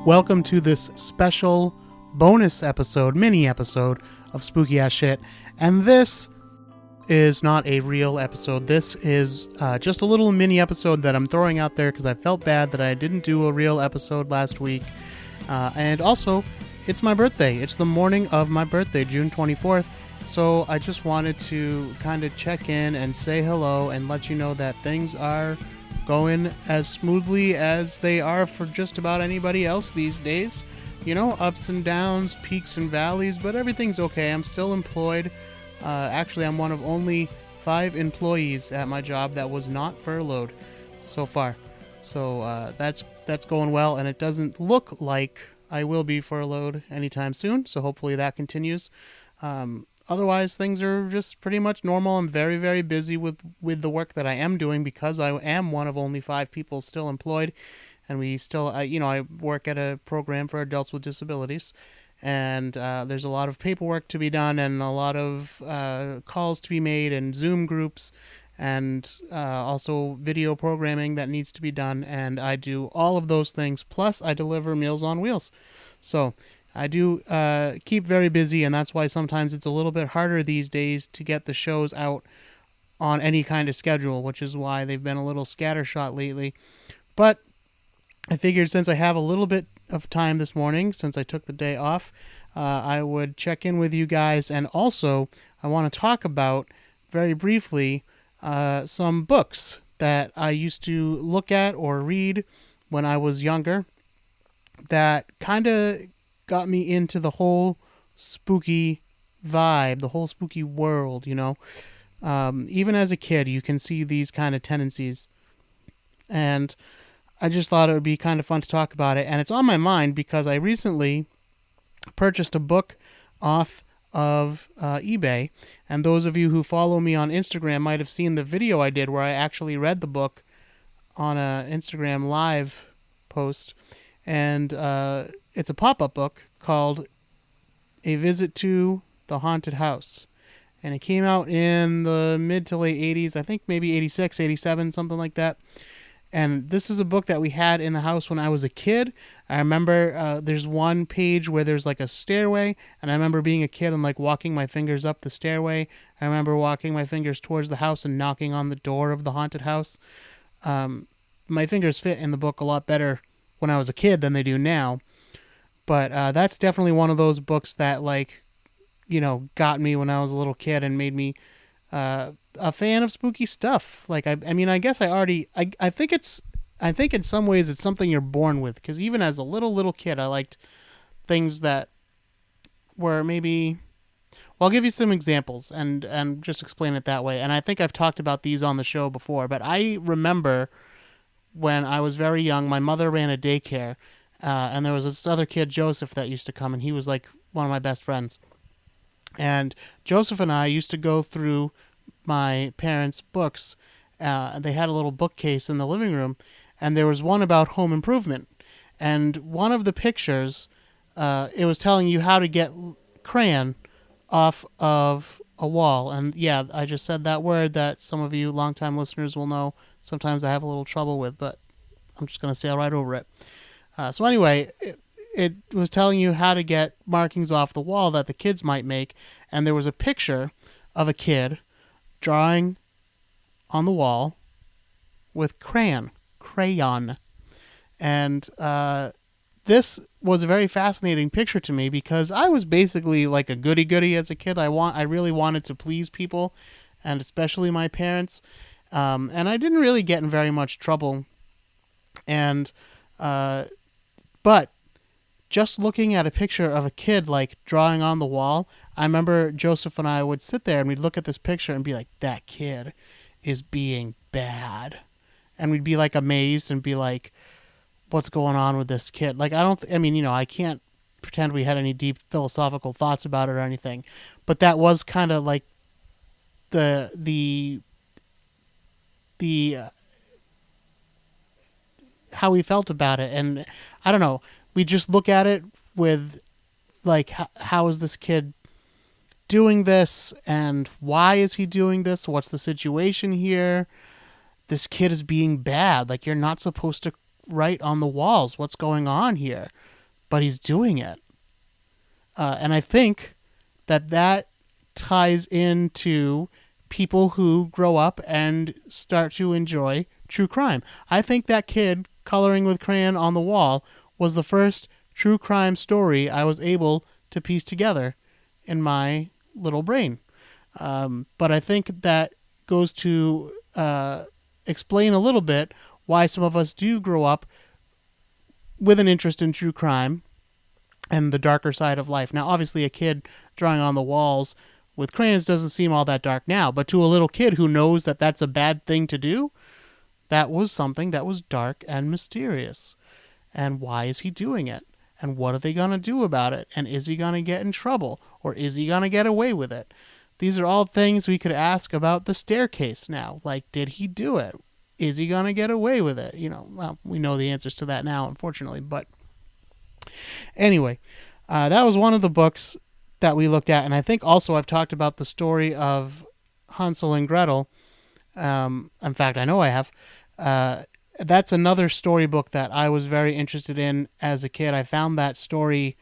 Welcome to this special bonus episode, mini episode of Spooky Ass Shit. And this is not a real episode. This is just a little mini episode that I'm throwing out there because I felt bad that I didn't do a real episode last week. And also, it's my birthday. It's the morning of my birthday, June 24th. So I just wanted to kind of check in and say hello and let you know that things are going as smoothly as they are for just about anybody else these days. You know, ups and downs, peaks and valleys, but everything's okay. I'm still employed. Actually, I'm one of only 5 employees at my job that was not furloughed so far. So that's going well, and it doesn't look like I will be furloughed anytime soon, so hopefully that continues. Otherwise, things are just pretty much normal. I'm very, very busy with the work that I am doing because I am one of only 5 people still employed. And we still, I work at a program for adults with disabilities. And there's a lot of paperwork to be done and a lot of calls to be made and Zoom groups and also video programming that needs to be done. And I do all of those things. Plus, I deliver Meals on Wheels. So I do keep very busy, and that's why sometimes it's a little bit harder these days to get the shows out on any kind of schedule, which is why they've been a little scattershot lately. But I figured since I have a little bit of time this morning, since I took the day off, I would check in with you guys, and also I want to talk about, very briefly, some books that I used to look at or read when I was younger that kind of got me into the whole spooky vibe, the whole spooky world, you know. Even as a kid, you can see these kind of tendencies. And I just thought it would be kind of fun to talk about it. And it's on my mind because I recently purchased a book off of eBay. And those of you who follow me on Instagram might have seen the video I did where I actually read the book on an Instagram live post. And it's a pop-up book called A Visit to the Haunted House. And it came out in the mid to late 80s, I think maybe 86, 87, something like that. And this is a book that we had in the house when I was a kid. I remember there's one page where there's like a stairway, and I remember being a kid and like walking my fingers up the stairway. I remember walking my fingers towards the house and knocking on the door of the haunted house. My fingers fit in the book a lot better when I was a kid than they do now. But that's definitely one of those books that, like, you know, got me when I was a little kid and made me a fan of spooky stuff. Like, I mean, I guess I think in some ways it's something you're born with. Because even as a little kid, I liked things that were maybe... Well, I'll give you some examples and just explain it that way. And I think I've talked about these on the show before. But I remember when I was very young, my mother ran a daycare. And there was this other kid, Joseph, that used to come, and he was like one of my best friends. And Joseph and I used to go through my parents' books. They had a little bookcase in the living room, and there was one about home improvement. And one of the pictures, it was telling you how to get crayon off of a wall. And yeah, I just said that word that some of you longtime listeners will know sometimes I have a little trouble with, but I'm just going to sail right over it. So anyway, it was telling you how to get markings off the wall that the kids might make, and there was a picture of a kid drawing on the wall with crayon. And this was a very fascinating picture to me because I was basically like a goody-goody as a kid. I really wanted to please people, and especially my parents, and I didn't really get in very much trouble. And but just looking at a picture of a kid like drawing on the wall, I remember Joseph and I would sit there and we'd look at this picture and be like, that kid is being bad. And we'd be like amazed and be like, what's going on with this kid? Like, I can't pretend we had any deep philosophical thoughts about it or anything, but that was kind of like the how we felt about it. And I don't know, we just look at it with like, how is this kid doing this, and why is he doing this? What's the situation here? This kid is being bad. Like, you're not supposed to write on the walls. What's going on here? but he's doing it. And I think that ties into people who grow up and start to enjoy true crime. I think that kid coloring with crayon on the wall was the first true crime story I was able to piece together in my little brain. But I think that goes to explain a little bit why some of us do grow up with an interest in true crime and the darker side of life. Now, obviously, a kid drawing on the walls with crayons doesn't seem all that dark now, but to a little kid who knows that that's a bad thing to do, that was something that was dark and mysterious. And why is he doing it? And what are they going to do about it? And is he going to get in trouble? Or is he going to get away with it? These are all things we could ask about the staircase now. Like, did he do it? Is he going to get away with it? Well, we know the answers to that now, unfortunately. But anyway, that was one of the books that we looked at. And I think also I've talked about the story of Hansel and Gretel. In fact, I know I have. That's another storybook that I was very interested in as a kid. I found that story,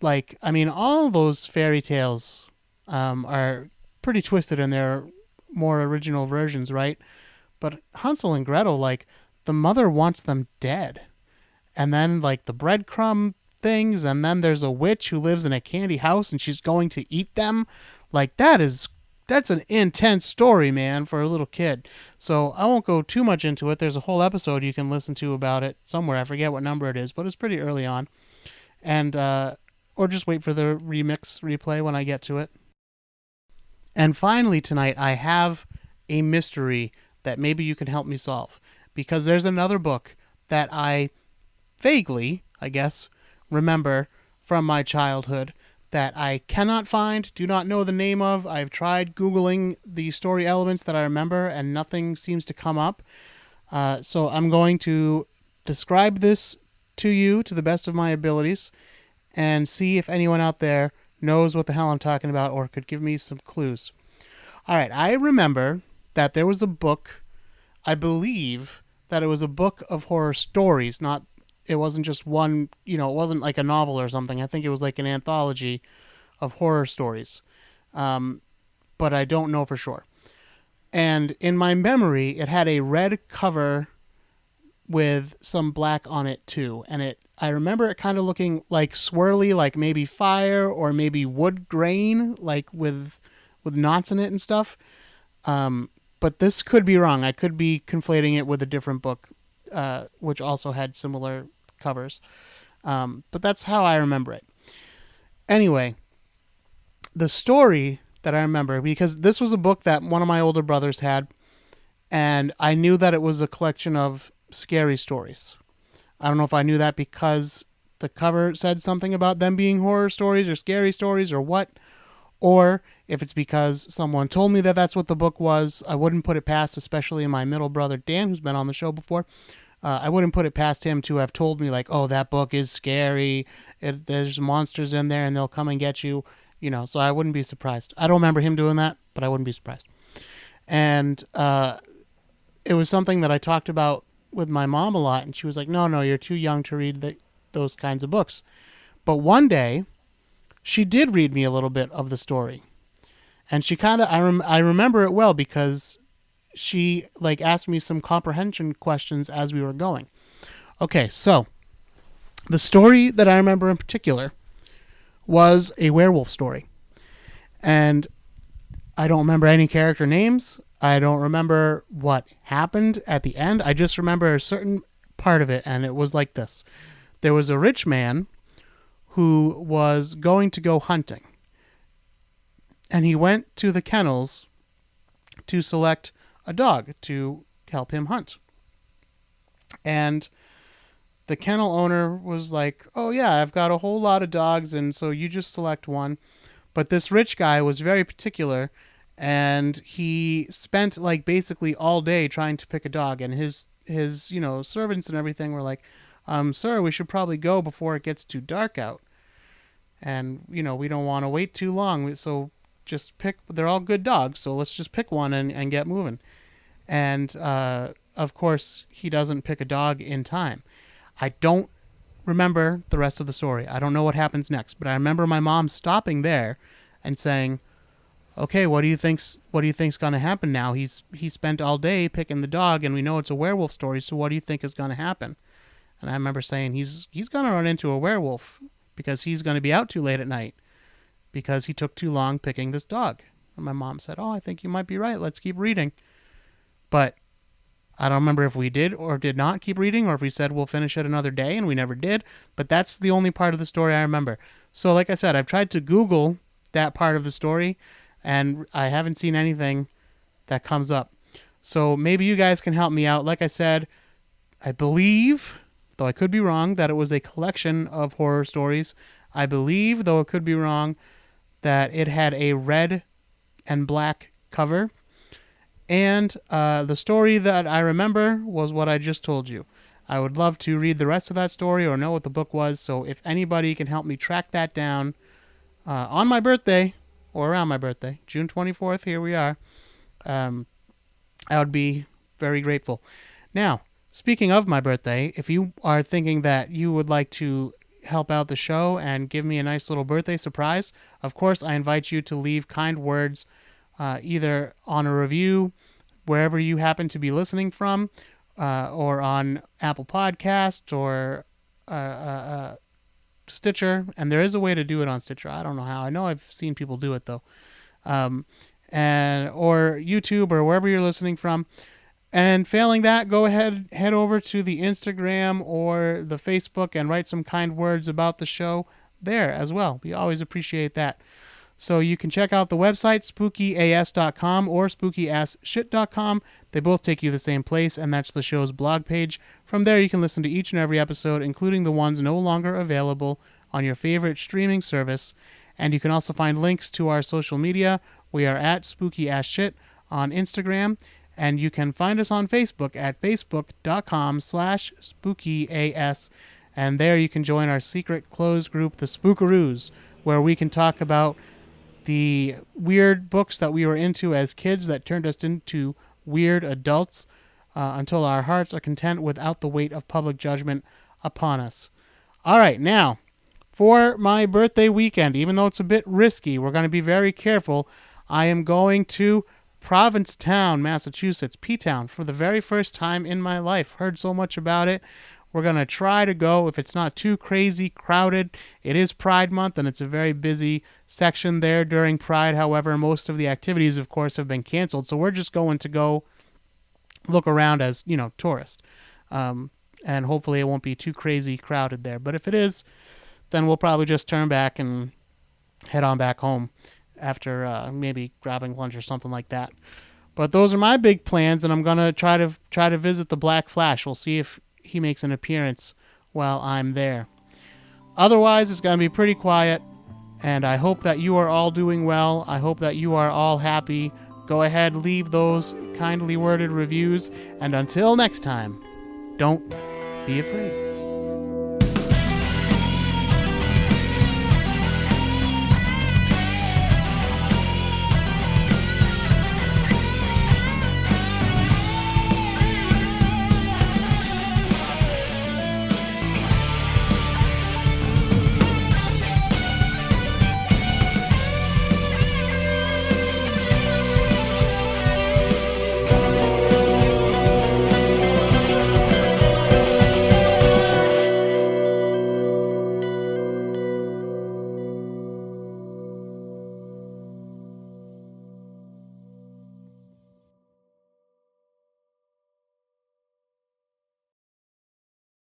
all those fairy tales are pretty twisted in their more original versions, right? But Hansel and Gretel, the mother wants them dead. And then, the breadcrumb things, and then there's a witch who lives in a candy house and she's going to eat them. That's an intense story, man, for a little kid. So I won't go too much into it. There's a whole episode you can listen to about it somewhere. I forget what number it is, but it's pretty early on. And or just wait for the replay when I get to it. And finally tonight, I have a mystery that maybe you can help me solve. Because there's another book that I vaguely, I guess, remember from my childhood that I cannot find, do not know the name of. I've tried Googling the story elements that I remember, and nothing seems to come up. So I'm going to describe this to you to the best of my abilities and see if anyone out there knows what the hell I'm talking about or could give me some clues. All right, I remember that there was a book, I believe that it was a book of horror stories, it wasn't just one, it wasn't like a novel or something. I think it was like an anthology of horror stories. But I don't know for sure. And in my memory, it had a red cover with some black on it too. And I remember it kind of looking like swirly, like maybe fire or maybe wood grain, like with knots in it and stuff. But this could be wrong. I could be conflating it with a different book, which also had similar covers. But that's how I remember it. Anyway, the story that I remember, because this was a book that one of my older brothers had, and I knew that it was a collection of scary stories. I don't know if I knew that because the cover said something about them being horror stories or scary stories or what, or if it's because someone told me that that's what the book was. I wouldn't put it past, especially my middle brother Dan, who's been on the show before. I wouldn't put it past him to have told me oh, that book is scary. There's monsters in there and they'll come and get you, so I wouldn't be surprised. I don't remember him doing that, but I wouldn't be surprised. And it was something that I talked about with my mom a lot, and she was like, no, you're too young to read those kinds of books. But one day, she did read me a little bit of the story. And she kind of, I remember it well because she asked me some comprehension questions as we were going. Okay, so the story that I remember in particular was a werewolf story. And I don't remember any character names. I don't remember what happened at the end. I just remember a certain part of it, and it was like this. There was a rich man who was going to go hunting. And he went to the kennels to select a dog to help him hunt. And the kennel owner was like, oh yeah, I've got a whole lot of dogs, and so you just select one. But this rich guy was very particular, and he spent basically all day trying to pick a dog, and his servants and everything were like, sir, we should probably go before it gets too dark out. And, we don't want to wait too long, so just pick, they're all good dogs, so let's just pick one and get moving. And, of course, he doesn't pick a dog in time. I don't remember the rest of the story. I don't know what happens next, but I remember my mom stopping there and saying, "Okay, what do you think's going to happen now? He spent all day picking the dog, and we know it's a werewolf story. So what do you think is going to happen?" And I remember saying, "He's going to run into a werewolf because he's going to be out too late at night because he took too long picking this dog." And my mom said, "Oh, I think you might be right. Let's keep reading." But I don't remember if we did or did not keep reading, or if we said we'll finish it another day, and we never did. But that's the only part of the story I remember. So like I said, I've tried to Google that part of the story, and I haven't seen anything that comes up. So maybe you guys can help me out. Like I said, I believe, though I could be wrong, that it was a collection of horror stories. I believe, though it could be wrong, that it had a red and black cover. And the story that I remember was what I just told you. I would love to read the rest of that story or know what the book was. So if anybody can help me track that down on my birthday or around my birthday, June 24th, here we are, I would be very grateful. Now, speaking of my birthday, if you are thinking that you would like to help out the show and give me a nice little birthday surprise, of course, I invite you to leave kind words either on a review wherever you happen to be listening from, or on Apple Podcast or Stitcher. And there is a way to do it on Stitcher. I don't know how. I know I've seen people do it though. Or YouTube or wherever you're listening from. And failing that, go ahead, head over to the Instagram or the Facebook and write some kind words about the show there as well. We always appreciate that. So you can check out the website, spookyas.com or spookyasshit.com. They both take you the same place, and that's the show's blog page. From there, you can listen to each and every episode, including the ones no longer available on your favorite streaming service. And you can also find links to our social media. We are at spookyasshit on Instagram, and you can find us on Facebook at facebook.com/spookyas. And there you can join our secret closed group, the Spookaroos, where we can talk about the weird books that we were into as kids that turned us into weird adults until our hearts are content without the weight of public judgment upon us. All right, now, for my birthday weekend, even though it's a bit risky, we're going to be very careful. I am going to Provincetown, Massachusetts, P-Town, for the very first time in my life. Heard so much about it. We're going to try to go if it's not too crazy crowded. It is Pride Month, and it's a very busy section there during Pride. However, most of the activities, of course, have been canceled. So we're just going to go look around as, tourists. And hopefully it won't be too crazy crowded there. But if it is, then we'll probably just turn back and head on back home after maybe grabbing lunch or something like that. But those are my big plans, and I'm going to try to visit the Black Flash. We'll see if he makes an appearance while I'm there. Otherwise, it's going to be pretty quiet, and I hope that you are all doing well. I hope that you are all happy. Go ahead, leave those kindly worded reviews, and until next time, don't be afraid.